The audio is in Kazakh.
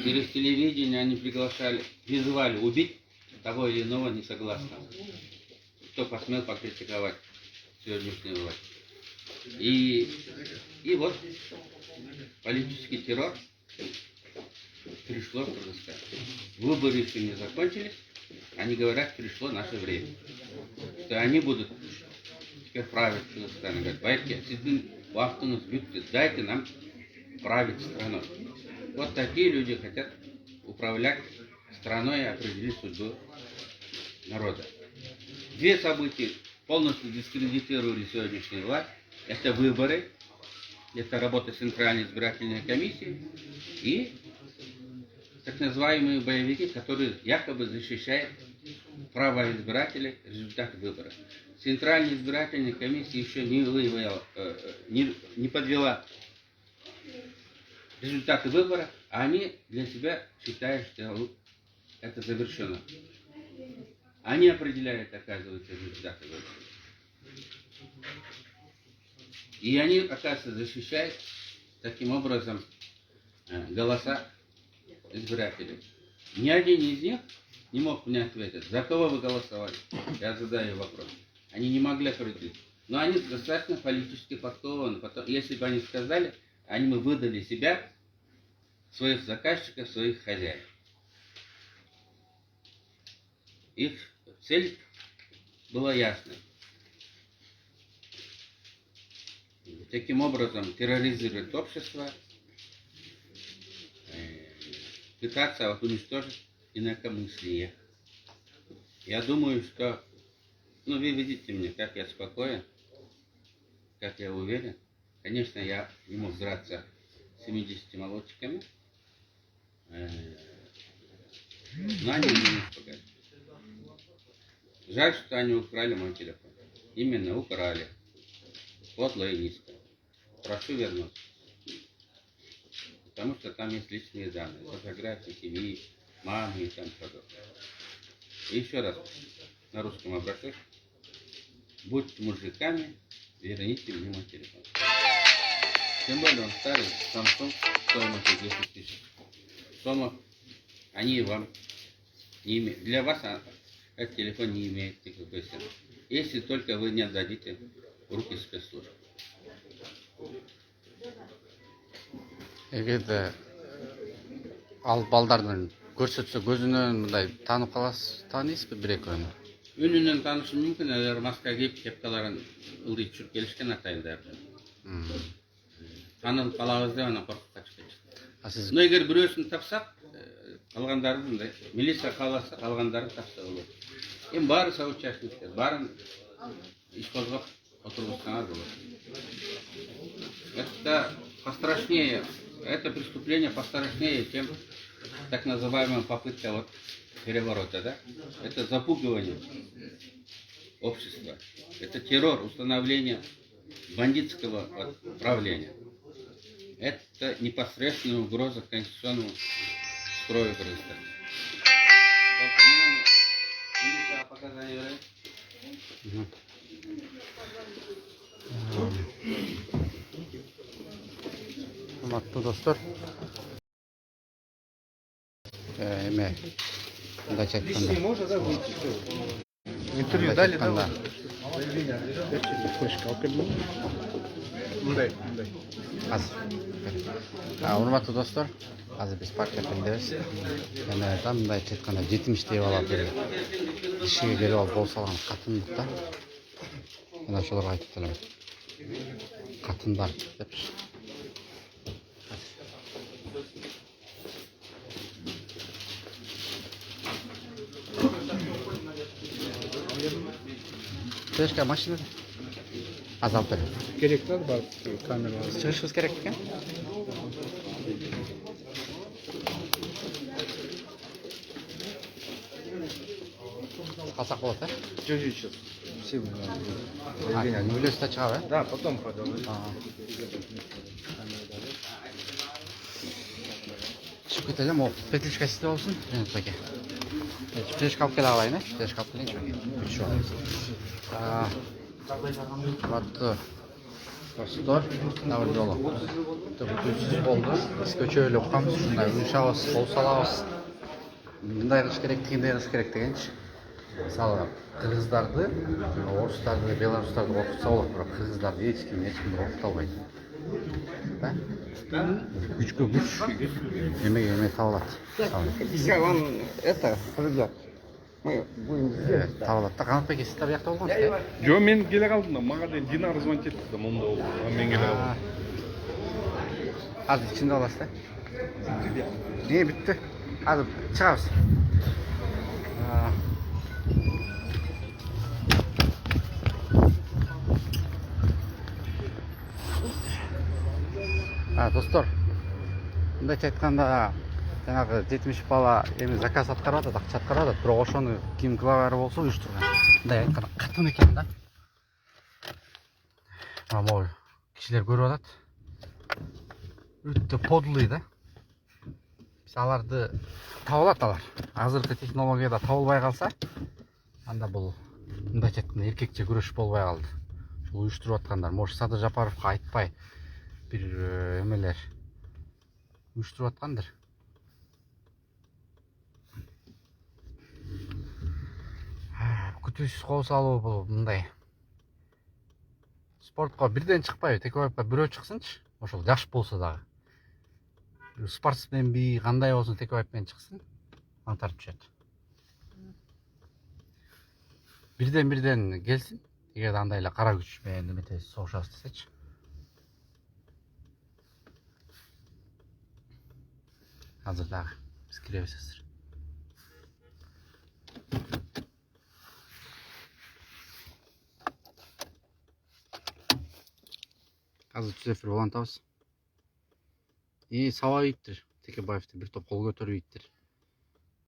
через телевидение они призывали убить того или иного несогласного, кто посмел покритиковать сегодняшнюю власть. И вот политический террор пришло, можно сказать. Выборы еще не закончились, они говорят, пришло наше время. Что они будут теперь править Кыргызстаном. Говорят, байки, дайте нам править страной. Вот такие люди хотят управлять страной и определить судьбу народа. Две события полностью дискредитировали сегодняшнюю власть. Это выборы, это работа Центральной избирательной комиссии и так называемые боевики, которые якобы защищают право избирателей, результаты выборов. Центральная избирательная комиссия еще не подвела результаты выборов, а они для себя считают, что это завершено. Они определяют, оказывается, результаты выборов. И они, оказывается, защищают таким образом голоса избирателей. Ни один из них не мог мне ответить, за кого вы голосовали. Я задаю вопрос. Они не могли определить. Но они достаточно политически подкованы. Если бы они сказали, они бы выдали себя, своих заказчиков, своих хозяев. Их цель была ясной. Таким образом терроризировать общество, пытаться уничтожить инакомыслие. Я думаю, что, вы видите меня, как я спокоен, как я уверен. Конечно, я не мог драться 70 молодчиками, но они не испугали. Жаль, что они украли мой телефон. Именно украли. Подло и низко. Прошу вернуть. Потому что там есть личные данные. Фотографии, семьи, мамы и тому подобное. И еще раз на русском обращаюсь. Будьте мужиками, верните мне мой телефон. Тем более он старый, Samsung, стоимостью 10 тысяч сомов. Они вам не имеют. Для вас этот телефон не имеет никакой цены. Если только вы не отдадите в руки спецслужб. Эгерде алып балдардын көрсөтсө көзүнөн мындай таанып каласыз, тааныйсызбы бир экөөнү? Үнүнөн таанышым мүмкүн, эгер маска кийип кепкаларын ылдый түшүрүп келишкен атайындар. Таанылып калабыз деп анан коркуп качып кетишти. Но эгер бирөөсүн тапсак, калгандарын мындай милиция кааласа, калгандарын тапса болот. Эми баары соучастниктер, баарын иш козгоп отургузсаңар болот. Это пострашнее, это преступление пострашнее, чем так называемая попытка переворота, да? Это запугивание общества, это террор, установление бандитского правления. Это непосредственная угроза конституционному строю Кыргызстана. Урматтуу достор, эме мындайча айтканда интервью дали айтканда урматтуу достор, азыр биз партиядебиз. Эми да мындайча айтканда 70 бала бир ишиге келип алып кол салган катындык да. Мен ошолорго айтып элем. Катындар депчи. Тешка машинада азалып берем. Керек да бар камералар. Чыгышыбыз керек экен. Калсак болот, а? Жок, сейчас. Все Университет чыгабы, э? Да, потом поговорим. Чыгып кетелем, ол петличка сизде болсун, Ренат аке. Флешка алып келе алайын, э? Флешка алып келейинчи. Вот. Достор, дагы бир жолу. Бүтүнсүз болду. Биз көчөлүп калабыз, ушундай уюшабыз, кол салабыз. Мындай кылыш керек, тигиндей кылыш керек дегенчи. Мисалы, кыргыздарды, орустарды, белорустарды коркутса болот, бирок кыргыздарды эч ким коркута албайт. Да? Күчкө күч, эмеге эме табылат. Все, он это, ребят, мы будем здесь. Табылат да, Канатбек сиз да биякта болгонсуз, Жо, мен келе калдым да, мага дейин Динар звонить этти да, момунда болду. Мен келе калдым. Азыр ичинде боласыз да? Бүттү. Азыр чыгабыз. Достор, мындайча айтканда, жанагы 70 бала эми заказ аткарып атат, акча аткарып атат, бирок ошону ким главары болсо уюштурган. Мындай айтканда катын экен да. Могу кишилер көрүп атат. Өтө подлый да. Биз аларды табылат алар. Азыркы технологияда табылбай калса, анда бул мындайча айтканда эркекче күрөш болбой калды. Ушул уюштуруп аткандар, может Садыр Жапаровго айтпай бир эмелер уюштуруп аткандыр. Күтүүсүз кол салуу бул мындай. Спортко бирден чыкпайбы, текебайпка бирөө чыксынчы, ошол жаш болсо дагы. Спортсменби, кандай болсун текебайп менен чыксын, аңтарып түшөт. Бирден келсин, эгерде андай эле кара күч менен эметебиз, согушабыз десечи. Азыр дагы биз киребиз азыр. Азыр түз эфир болуп атабыз. Сабап ийиптир, Текебаевди бир топ кол көтөрүп ийиптир.